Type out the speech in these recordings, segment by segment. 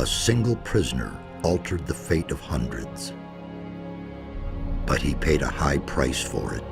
A single prisoner altered the fate of hundreds, but he paid a high price for it.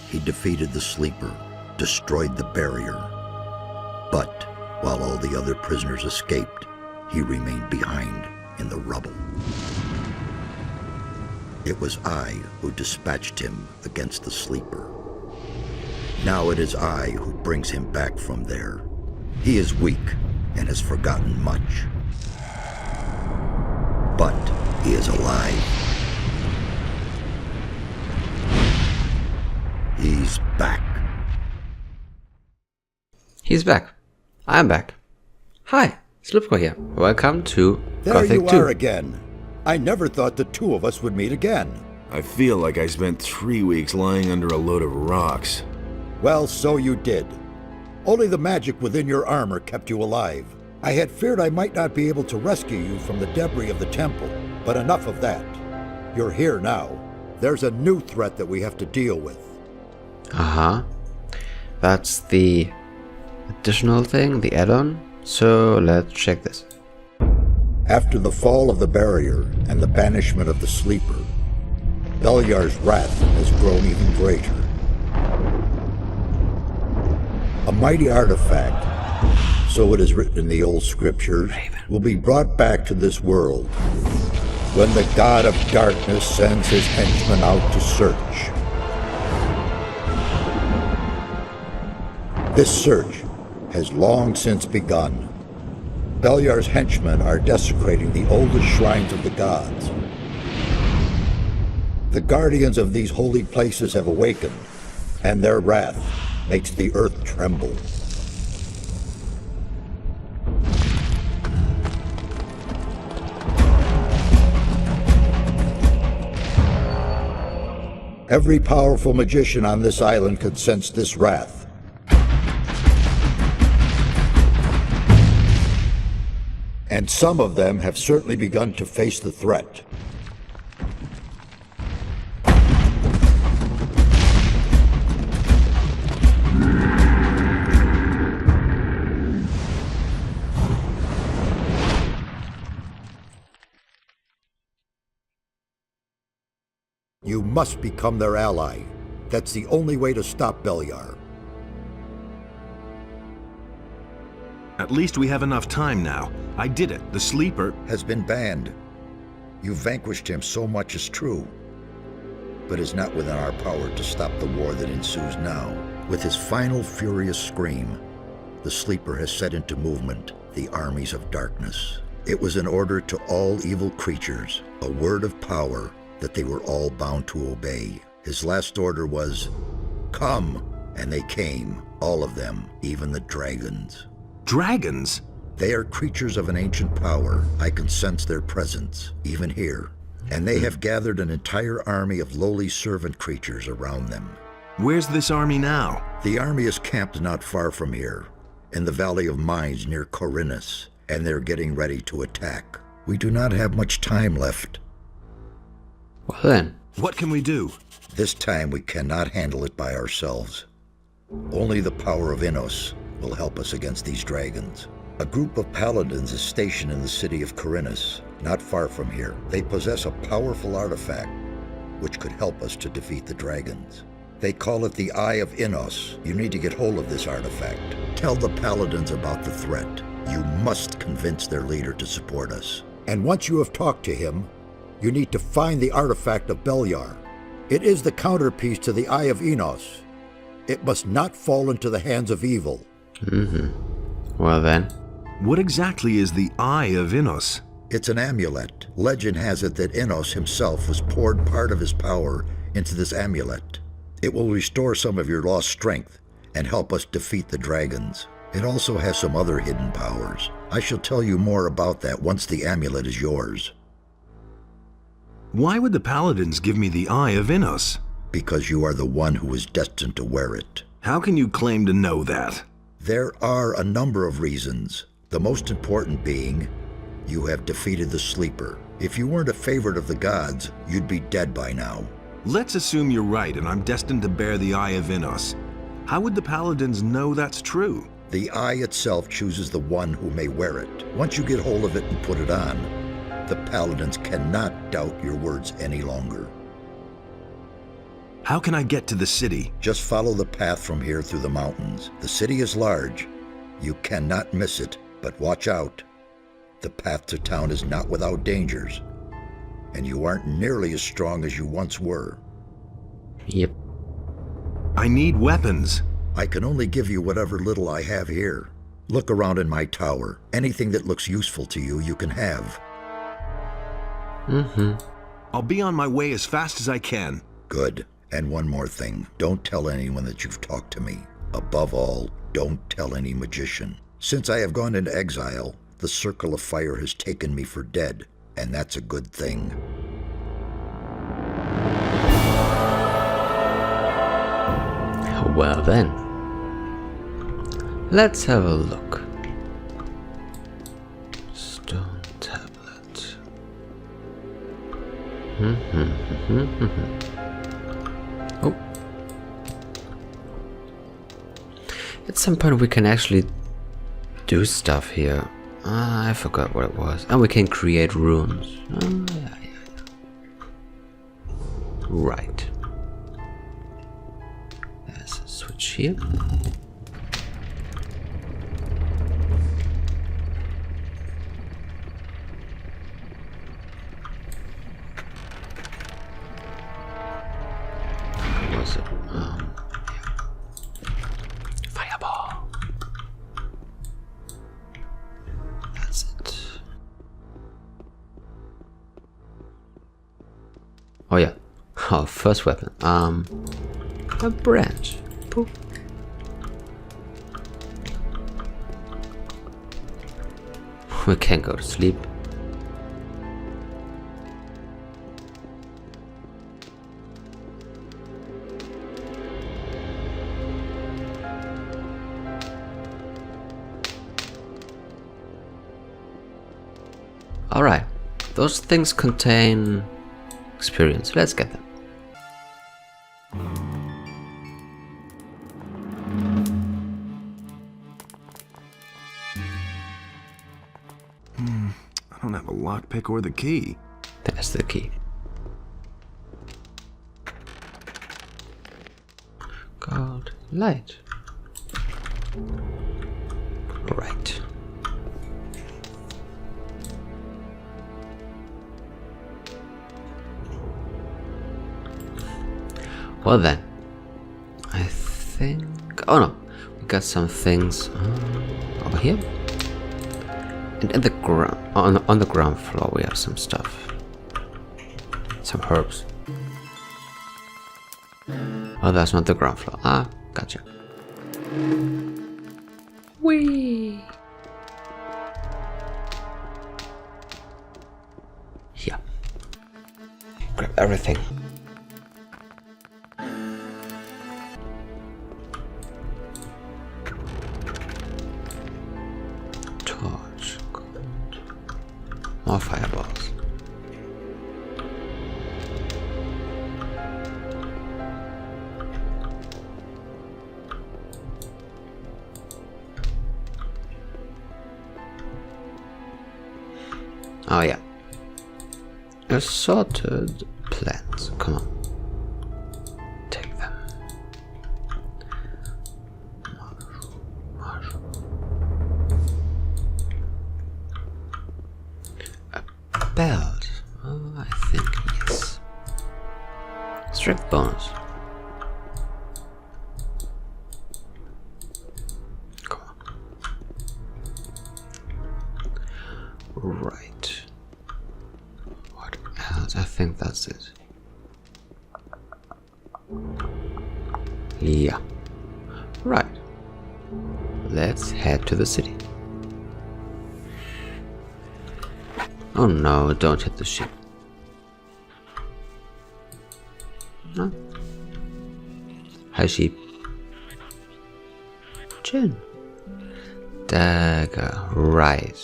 He defeated the Sleeper, destroyed the barrier, but while all the other prisoners escaped, he remained behind in the rubble. It was I who dispatched him against the Sleeper. Now it is I who brings him back from there. He is weak and has forgotten much, but he is alive. He's back. He's back. I'm back. Hi, Slipko here. Welcome to Gothic II. There you are again. I never thought the two of us would meet again. I feel like I spent 3 weeks lying under a load of rocks. Well, so you did. Only the magic within your armor kept you alive. I had feared I might not be able to rescue you from the debris of the temple, but enough of that. You're here now. There's a new threat that we have to deal with. Uh-huh. That's the additional thing, the add-on. So let's check this. After the fall of the barrier and the banishment of the Sleeper, Beliar's wrath has grown even greater. A mighty artifact, so it is written in the old scriptures, will be brought back to this world when the God of Darkness sends his henchmen out to search. This search has long since begun. Beliar's henchmen are desecrating the oldest shrines of the gods. The guardians of these holy places have awakened, and their wrath makes the earth tremble. Every powerful magician on this island can sense this wrath. And some of them have certainly begun to face the threat. You must become their ally. That's the only way to stop Beliar. At least we have enough time now. I did it. The Sleeper Has been banned. You vanquished him, so much is true. But it's not within our power to stop the war that ensues now. With his final furious scream, the Sleeper has set into movement the armies of darkness. It was an order to all evil creatures, a word of power that they were all bound to obey. His last order was, "Come," and they came, all of them, even the dragons. Dragons? They are creatures of an ancient power. I can sense their presence, even here. And they have gathered an entire army of lowly servant creatures around them. Where's this army now? The army is camped not far from here, in the Valley of Mines near Khorinis, and they're getting ready to attack. We do not have much time left. Well then. What can we do? This time we cannot handle it by ourselves. Only the power of Innos will help us against these dragons. A group of paladins is stationed in the city of Khorinis, not far from here. They possess a powerful artifact which could help us to defeat the dragons. They call it the Eye of Innos. You need to get hold of this artifact. Tell the paladins about the threat. You must convince their leader to support us. And once you have talked to him, you need to find the artifact of Beliar. It is the counterpiece to the Eye of Enos. It must not fall into the hands of evil. Well then. What exactly is the Eye of Enos? It's an amulet. Legend has it that Enos himself was poured part of his power into this amulet. It will restore some of your lost strength and help us defeat the dragons. It also has some other hidden powers. I shall tell you more about that once the amulet is yours. Why would the Paladins give me the Eye of Enos? Because you are the one who is destined to wear it. How can you claim to know that? There are a number of reasons. The most important being, you have defeated the Sleeper. If you weren't a favorite of the gods, you'd be dead by now. Let's assume you're right and I'm destined to bear the Eye of Enos. How would the Paladins know that's true? The eye itself chooses the one who may wear it. Once you get hold of it and put it on, the Paladins cannot doubt your words any longer. How can I get to the city? Just follow the path from here through the mountains. The city is large. You cannot miss it, but watch out. The path to town is not without dangers, and you aren't nearly as strong as you once were. Yep. I need weapons. I can only give you whatever little I have here. Look around in my tower. Anything that looks useful to you, you can have. I'll be on my way as fast as I can. Good. And one more thing. Don't tell anyone that you've talked to me. Above all, don't tell any magician. Since I have gone into exile, the Circle of Fire has taken me for dead, and that's a good thing. Well then. Let's have a look. Stone tablet. Oh. At some point we can actually do stuff here. I forgot what it was. And we can create runes. Yeah. Right. There's a switch here. Fireball. That's it. Oh yeah. Oh, first weapon. A branch. Poof. We can't go to sleep. Alright, those things contain experience. Let's get them. I don't have a lockpick or the key. That's the key. Gold light. Right. Well then, I think. Oh no, we got some things over here. And in the ground, on the ground floor, we have some stuff. Some herbs. Oh, that's not the ground floor. Ah, gotcha. Whee! Yeah. Grab everything. Torch. Gold. More fireballs. Oh yeah. Assorted plants. Come on. Take them. Strength bonus. Come on. Right. What else? I think that's it. Yeah. Right. Let's head to the city. Oh no, don't hit the ship. No. Hi sheep. Chin. Dagger. Right.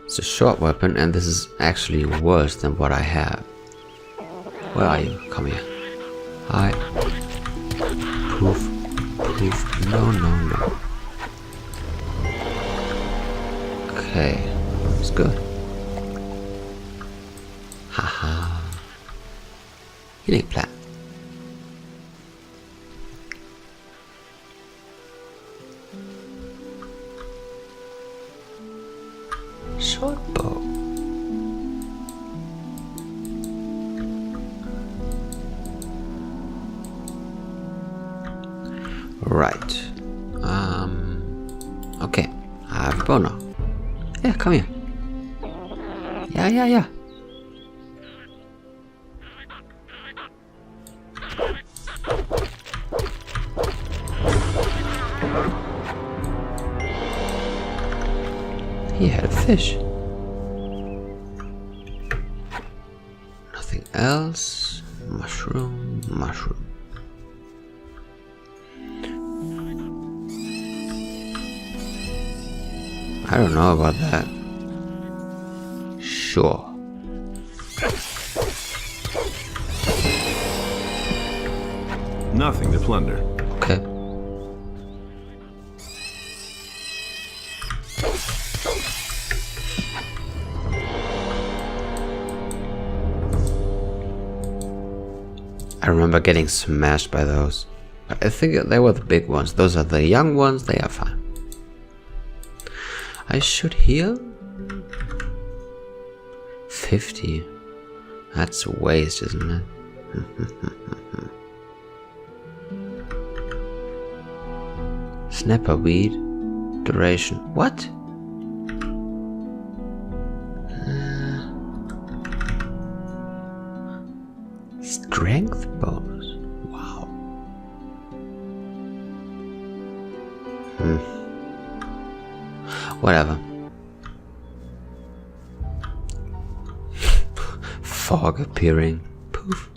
It's a short weapon and this is actually worse than what I have. Where are you? Come here. Hi. Poof. Poof. No, no, no. Okay. That's good. Haha. Healing plant. Short bow. Right. Okay. I have a bow now. Yeah, come here. Yeah. He had a fish. Nothing else. Mushroom. I don't know about that. Sure. Nothing to plunder. Okay. I remember getting smashed by those. But I think they were the big ones. Those are the young ones, they are fine. I should heal? 50. That's a waste, isn't it? Snapper weed. Duration. What? Strength bonus. Wow. Whatever. Fog appearing. Poof.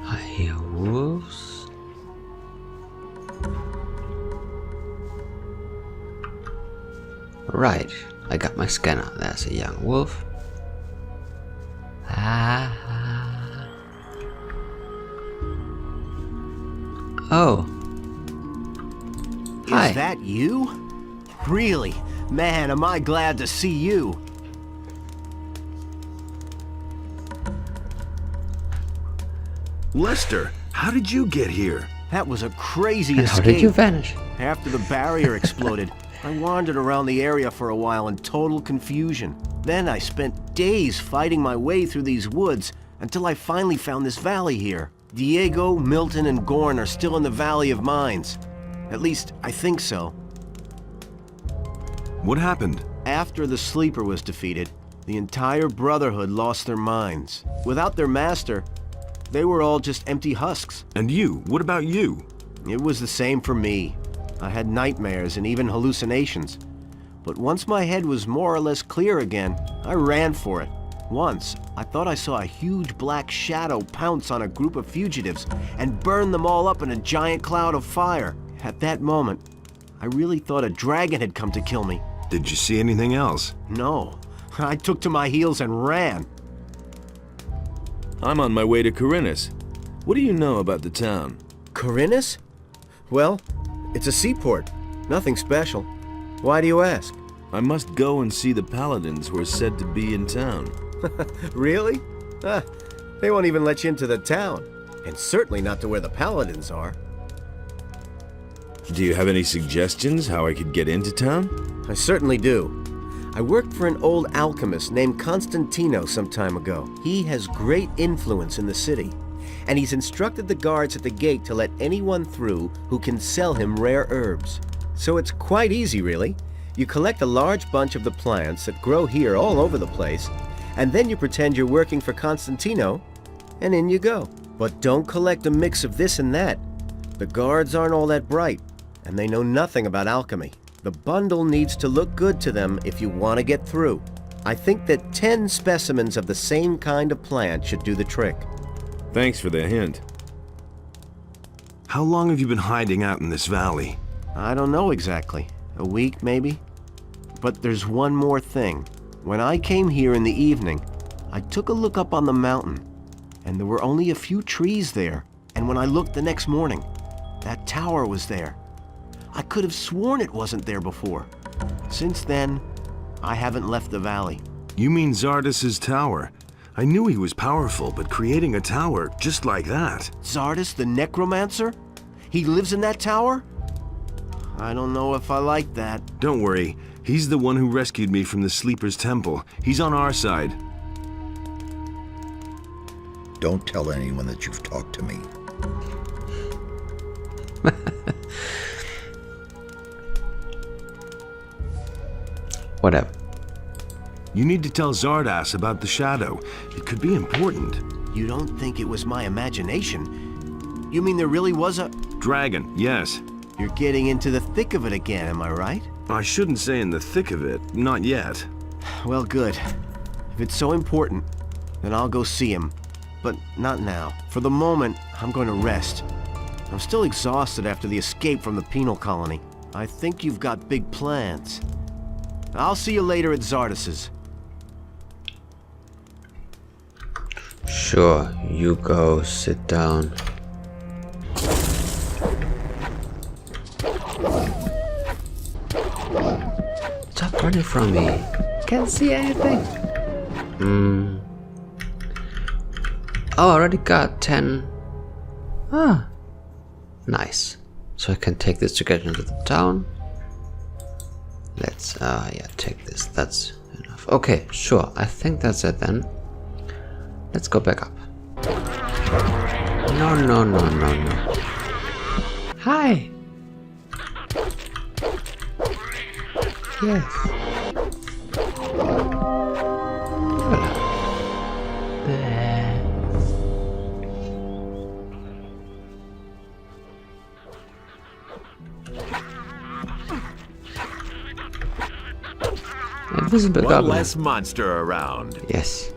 I hear wolves. Right. I got my scanner. There's a young wolf. Oh. Hi. Is that you? Really? Man, am I glad to see you. Lester, how did you get here? That was a crazy And escape. how did you vanish? After the barrier exploded, I wandered around the area for a while in total confusion. Then I spent days fighting my way through these woods until I finally found this valley here. Diego, Milton, and Gorn are still in the Valley of Mines. At least, I think so. What happened? After the Sleeper was defeated, the entire Brotherhood lost their minds. Without their master, they were all just empty husks. And you? What about you? It was the same for me. I had nightmares and even hallucinations. But once my head was more or less clear again, I ran for it. Once, I thought I saw a huge black shadow pounce on a group of fugitives and burn them all up in a giant cloud of fire. At that moment, I really thought a dragon had come to kill me. Did you see anything else? No, I took to my heels and ran. I'm on my way to Khorinis. What do you know about the town? Khorinis? Well, it's a seaport. Nothing special. Why do you ask? I must go and see the paladins who are said to be in town. Really? They won't even let you into the town. And certainly not to where the paladins are. Do you have any suggestions how I could get into town? I certainly do. I worked for an old alchemist named Constantino some time ago. He has great influence in the city, and he's instructed the guards at the gate to let anyone through who can sell him rare herbs. So it's quite easy, really. You collect a large bunch of the plants that grow here all over the place, and then you pretend you're working for Constantino, and in you go. But don't collect a mix of this and that. The guards aren't all that bright, and they know nothing about alchemy. The bundle needs to look good to them if you want to get through. I think that 10 specimens of the same kind of plant should do the trick. Thanks for the hint. How long have you been hiding out in this valley? I don't know exactly. A week, maybe? But there's one more thing. When I came here in the evening, I took a look up on the mountain, and there were only a few trees there. And when I looked the next morning, that tower was there. I could have sworn it wasn't there before. Since then, I haven't left the valley. You mean Zardas's tower? I knew he was powerful, but creating a tower just like that... Zardas the necromancer? He lives in that tower? I don't know if I like that. Don't worry, he's the one who rescued me from the Sleeper's Temple. He's on our side. Don't tell anyone that you've talked to me. Whatever. You need to tell Zardas about the shadow. It could be important. You don't think it was my imagination? You mean there really was a... Dragon, yes. You're getting into the thick of it again, am I right? I shouldn't say in the thick of it. Not yet. Well, good. If it's so important, then I'll go see him. But not now. For the moment, I'm going to rest. I'm still exhausted after the escape from the penal colony. I think you've got big plans. I'll see you later at Zardas's. Sure, you go sit down. Stop running from me. Can't see anything. Oh, I already got 10. Ah, nice. So I can take this to get into the town. Let's, yeah, take this. That's enough. Okay, sure. I think that's it then. Let's go back up. No, no, no, no, no. Hi. Yes. Hola. Invisible One goblin. less monster around. Yes.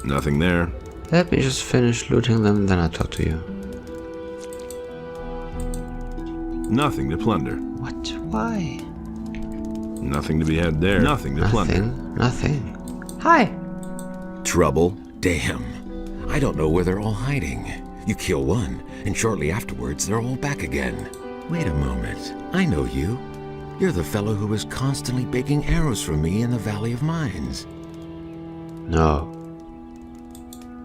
Nothing there. Let me just finish looting them, then I'll talk to you. Nothing to plunder. What? Why? Nothing to be had there. Nothing to plunder. Nothing. Hi. Trouble? Damn. I don't know where they're all hiding. You kill one, and shortly afterwards they're all back again. Wait a moment. I know you. You're the fellow who was constantly baking arrows for me in the Valley of Mines. No.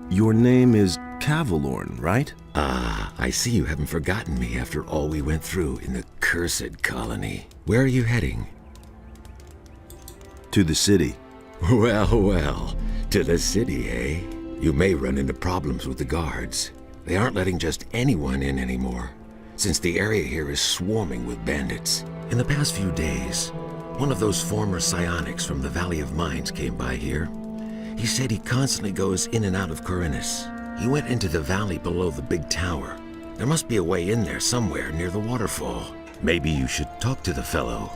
Your name is Cavalorn, right? Ah, I see you haven't forgotten me after all we went through in the cursed colony. Where are you heading? To the city. Well, well. To the city, eh? You may run into problems with the guards. They aren't letting just anyone in anymore, since the area here is swarming with bandits. In the past few days, one of those former psionics from the Valley of Mines came by here. He said he constantly goes in and out of Khorinis. He went into the valley below the big tower. There must be a way in there somewhere near the waterfall. Maybe you should talk to the fellow.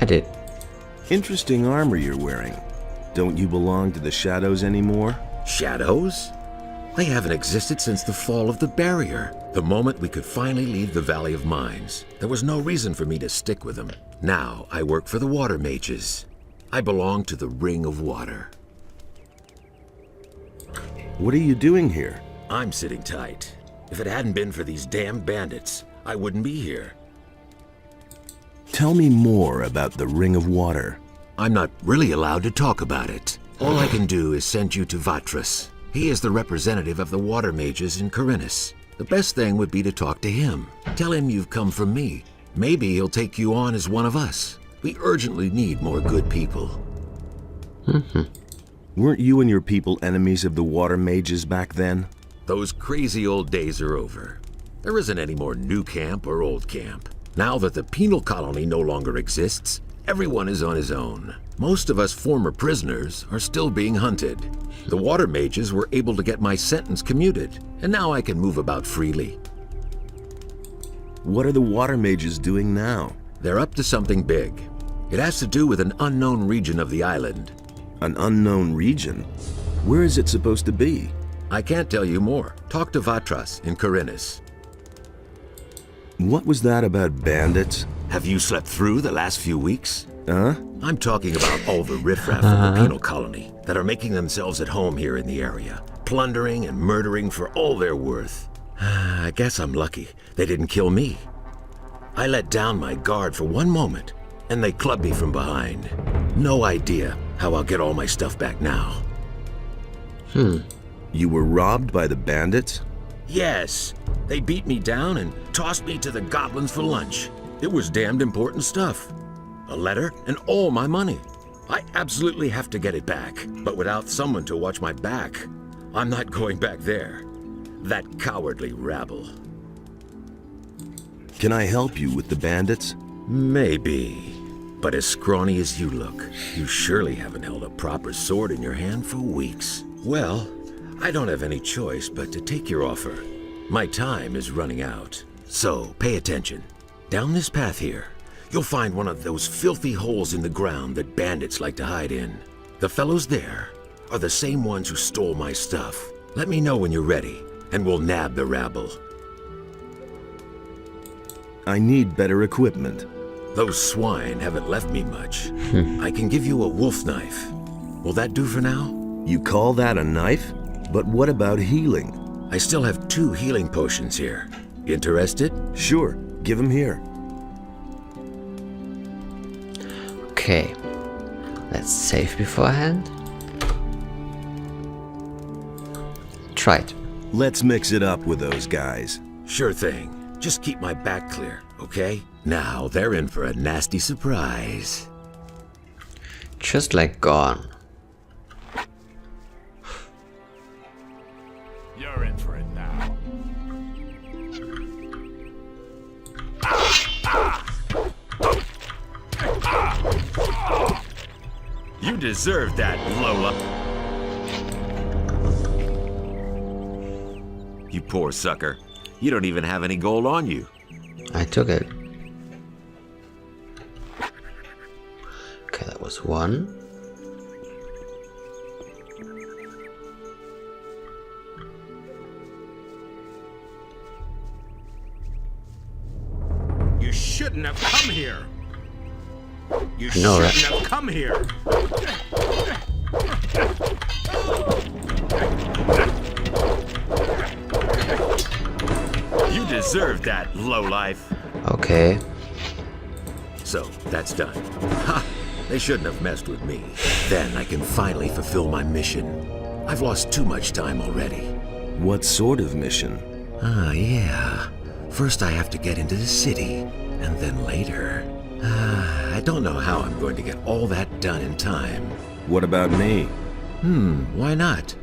I did. Interesting armor you're wearing. Don't you belong to the Shadows anymore? Shadows? They haven't existed since the fall of the barrier. The moment we could finally leave the Valley of Mines, there was no reason for me to stick with them. Now I work for the water mages. I belong to the Ring of Water. What are you doing here? I'm sitting tight. If it hadn't been for these damn bandits, I wouldn't be here. Tell me more about the Ring of Water. I'm not really allowed to talk about it. All I can do is send you to Vatras. He is the representative of the water mages in Khorinis. The best thing would be to talk to him. Tell him you've come from me. Maybe he'll take you on as one of us. We urgently need more good people. Weren't you and your people enemies of the water mages back then? Those crazy old days are over. There isn't any more new camp or old camp. Now that the penal colony no longer exists, everyone is on his own. Most of us former prisoners are still being hunted. The water mages were able to get my sentence commuted, and now I can move about freely. What are the water mages doing now? They're up to something big. It has to do with an unknown region of the island. An unknown region? Where is it supposed to be? I can't tell you more. Talk to Vatras in Khorinis. What was that about bandits? Have you slept through the last few weeks? Huh? I'm talking about all the riffraff from the penal colony that are making themselves at home here in the area, plundering and murdering for all they're worth. I guess I'm lucky they didn't kill me. I let down my guard for one moment, and they clubbed me from behind. No idea how I'll get all my stuff back now. You were robbed by the bandits? Yes, they beat me down and tossed me to the goblins for lunch. It was damned important stuff. A letter and all my money. I absolutely have to get it back, but without someone to watch my back, I'm not going back there. That cowardly rabble. Can I help you with the bandits? Maybe. But as scrawny as you look, you surely haven't held a proper sword in your hand for weeks. Well, I don't have any choice but to take your offer. My time is running out. So, pay attention. Down this path here, you'll find one of those filthy holes in the ground that bandits like to hide in. The fellows there are the same ones who stole my stuff. Let me know when you're ready, and we'll nab the rabble. I need better equipment. Those swine haven't left me much. I can give you a wolf knife. Will that do for now? You call that a knife? But what about healing? I still have 2 healing potions here. Interested? Sure, give them here. Okay. Let's save beforehand. Try it. Let's mix it up with those guys. Sure thing. Just keep my back clear, okay? Now they're in for a nasty surprise. Just like gone. You're in for it now. You deserve that, Lola. You poor sucker. You don't even have any gold on you. I took it. Okay, that was 1. You shouldn't have come here. You know shouldn't that. have come here. You deserve that, lowlife. Okay. So, that's done. Ha! They shouldn't have messed with me. Then I can finally fulfill my mission. I've lost too much time already. What sort of mission? Yeah. First I have to get into the city, and then later... I don't know how I'm going to get all that done in time. What about me? Why not?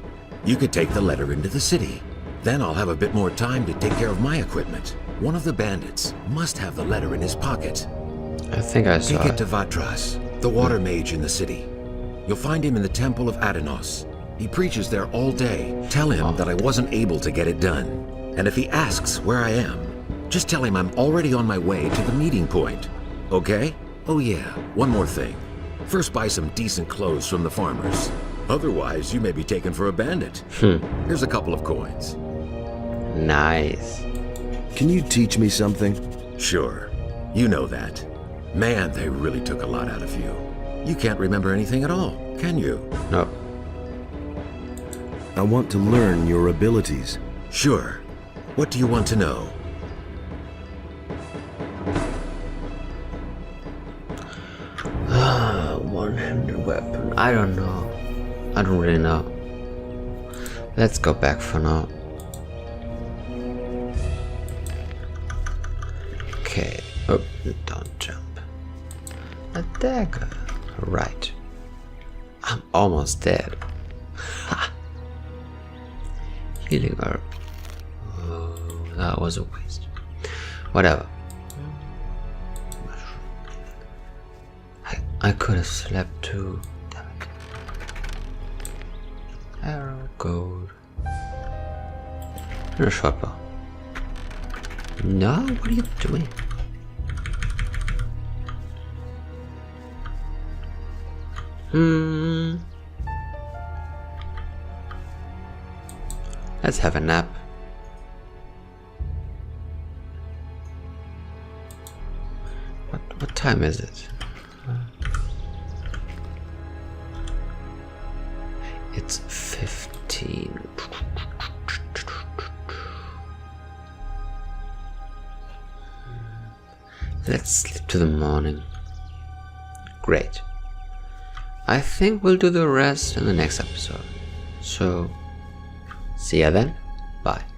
You could take the letter into the city. Then I'll have a bit more time to take care of my equipment. One of the bandits must have the letter in his pocket. I think I saw Take it it. to Vatras, the water mage in the city. You'll find him in the Temple of Adanos. He preaches there all day. Tell him that I wasn't able to get it done. And if he asks where I am, just tell him I'm already on my way to the meeting point. Okay? Oh yeah, one more thing. First buy some decent clothes from the farmers. Otherwise, you may be taken for a bandit. Here's a couple of coins. Nice. Can you teach me something? Sure. You know that. Man, they really took a lot out of you. You can't remember anything at all, can you? No. I want to learn your abilities. Sure. What do you want to know? One-handed weapon. I don't know. I don't really know. Let's go back for now. Okay. Oh, don't jump. A dagger. Right. I'm almost dead. Ha! Healing herb. Oh, that was a waste. Whatever. I could have slept too. Damn it. Arrow, gold. And a short bow. No, what are you doing? Let's have a nap. What time is it? It's 15. Let's sleep to the morning. Great. I think we'll do the rest in the next episode. So, see ya then. Bye.